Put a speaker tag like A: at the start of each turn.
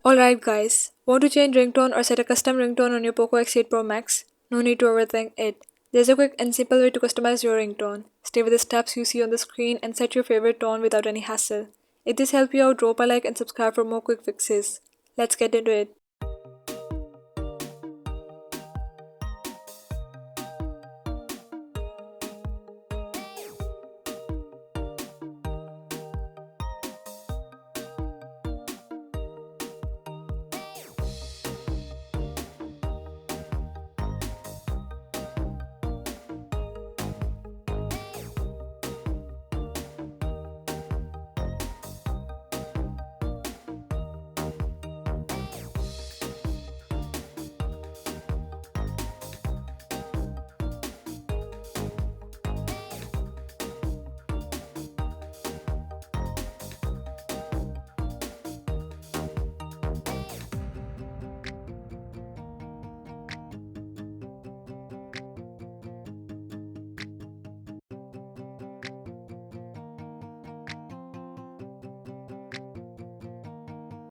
A: Alright guys, want to change ringtone or set a custom ringtone on your Poco X8 Pro Max? No need to overthink it. There's a quick and simple way to customize your ringtone. Stay with the steps you see on the screen and set your favorite tone without any hassle. If this helped you out, drop a like and subscribe for more quick fixes. Let's get into it.